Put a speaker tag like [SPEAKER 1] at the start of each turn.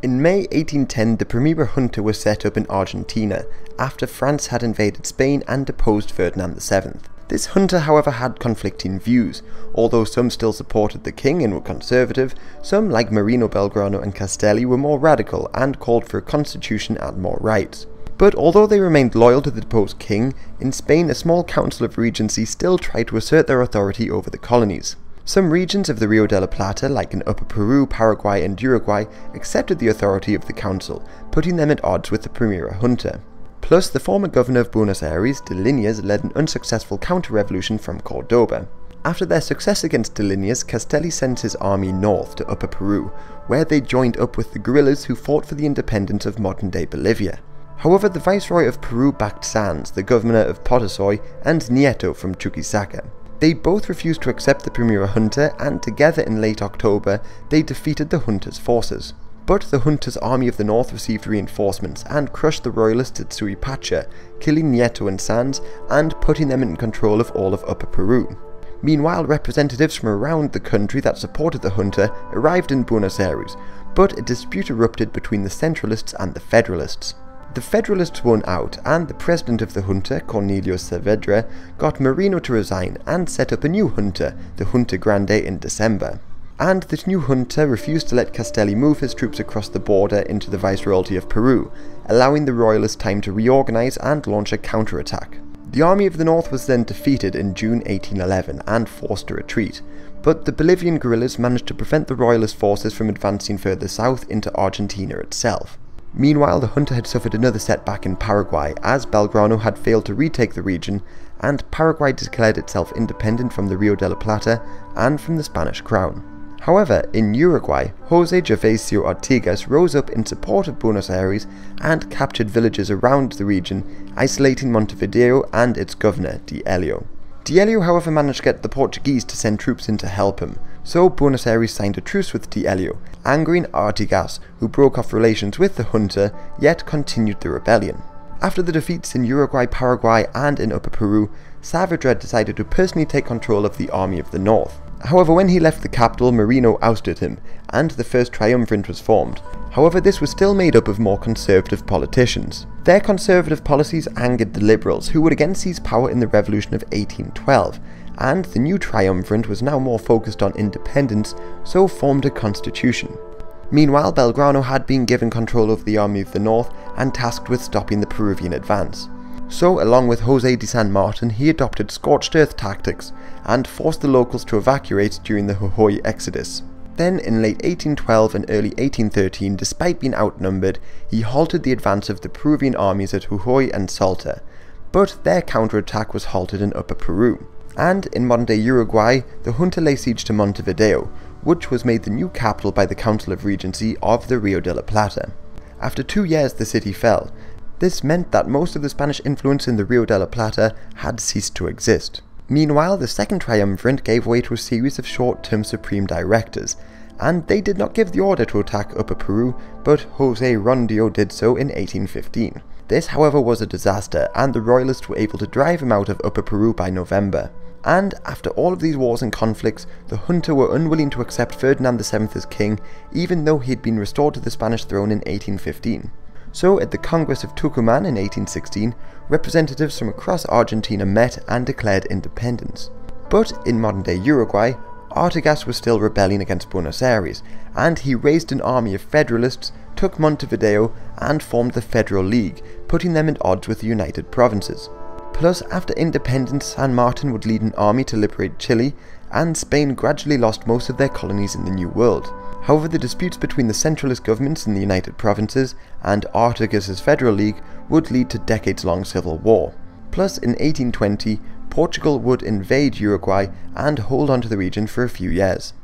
[SPEAKER 1] In May 1810, the Primera Junta was set up in Argentina, after France had invaded Spain and deposed Ferdinand VII. This junta, however, had conflicting views. Although some still supported the king and were conservative, some, like Marino, Belgrano and Castelli, were more radical and called for a constitution and more rights. But although they remained loyal to the deposed king, in Spain a small council of regency still tried to assert their authority over the colonies. Some regions of the Rio de la Plata, like in Upper Peru, Paraguay and Uruguay, accepted the authority of the council, putting them at odds with the Primera Junta. Plus, the former governor of Buenos Aires, de Liniers, led an unsuccessful counter-revolution from Cordoba. After their success against de Liniers, Castelli sent his army north to Upper Peru, where they joined up with the guerrillas who fought for the independence of modern-day Bolivia. However, the viceroy of Peru backed Sanz, the governor of Potosoy, and Nieto from Chuquisaca. They both refused to accept the Primera Junta, and together in late October, they defeated the junta's forces. But the junta's army of the north received reinforcements and crushed the royalists at Suipacha, killing Nieto and Sanz and putting them in control of all of Upper Peru. Meanwhile, representatives from around the country that supported the junta arrived in Buenos Aires, but a dispute erupted between the centralists and the federalists. The federalists won out, and the president of the junta, Cornelio Saavedra, got Marino to resign and set up a new junta, the Junta Grande, in December. And this new junta refused to let Castelli move his troops across the border into the viceroyalty of Peru, allowing the royalists time to reorganize and launch a counterattack. The army of the north was then defeated in June 1811 and forced to retreat, but the Bolivian guerrillas managed to prevent the royalist forces from advancing further south into Argentina itself. Meanwhile, the junta had suffered another setback in Paraguay, as Belgrano had failed to retake the region, and Paraguay declared itself independent from the Rio de la Plata and from the Spanish crown. However, in Uruguay, José Gervasio Artigas rose up in support of Buenos Aires and captured villages around the region, isolating Montevideo and its governor, D'Elio. D'Elio, however, managed to get the Portuguese to send troops in to help him, so Buenos Aires signed a truce with D'Elio, angering Artigas, who broke off relations with the junta, yet continued the rebellion. After the defeats in Uruguay, Paraguay and in Upper Peru, Saavedra decided to personally take control of the Army of the North. However, when he left the capital, Marino ousted him, and the first triumvirate was formed. However, this was still made up of more conservative politicians. Their conservative policies angered the liberals, who would again seize power in the Revolution of 1812, and the new triumvirate was now more focused on independence, so formed a constitution. Meanwhile, Belgrano had been given control of the Army of the North and tasked with stopping the Peruvian advance. So, along with José de San Martin, he adopted scorched earth tactics and forced the locals to evacuate during the Jujuy exodus. Then, in late 1812 and early 1813, despite being outnumbered, he halted the advance of the Peruvian armies at Jujuy and Salta, but their counterattack was halted in Upper Peru. And in modern-day Uruguay, the junta laid siege to Montevideo, which was made the new capital by the Council of Regency of the Rio de la Plata. After 2 years, the city fell. This meant that most of the Spanish influence in the Rio de la Plata had ceased to exist. Meanwhile, the second triumvirate gave way to a series of short-term supreme directors, and they did not give the order to attack Upper Peru, but José Rondio did so in 1815. This, however, was a disaster, and the royalists were able to drive him out of Upper Peru by November. And after all of these wars and conflicts, the junta were unwilling to accept Ferdinand VII as king, even though he had been restored to the Spanish throne in 1815. So at the Congress of Tucumán in 1816, representatives from across Argentina met and declared independence. But in modern-day Uruguay, Artigas was still rebelling against Buenos Aires, and he raised an army of federalists, took Montevideo, and formed the Federal League, putting them at odds with the United Provinces. Plus, after independence, San Martin would lead an army to liberate Chile, and Spain gradually lost most of their colonies in the New World. However, the disputes between the centralist governments in the United Provinces and Artigas' Federal League would lead to decades-long civil war. Plus, in 1820, Portugal would invade Uruguay and hold on to the region for a few years.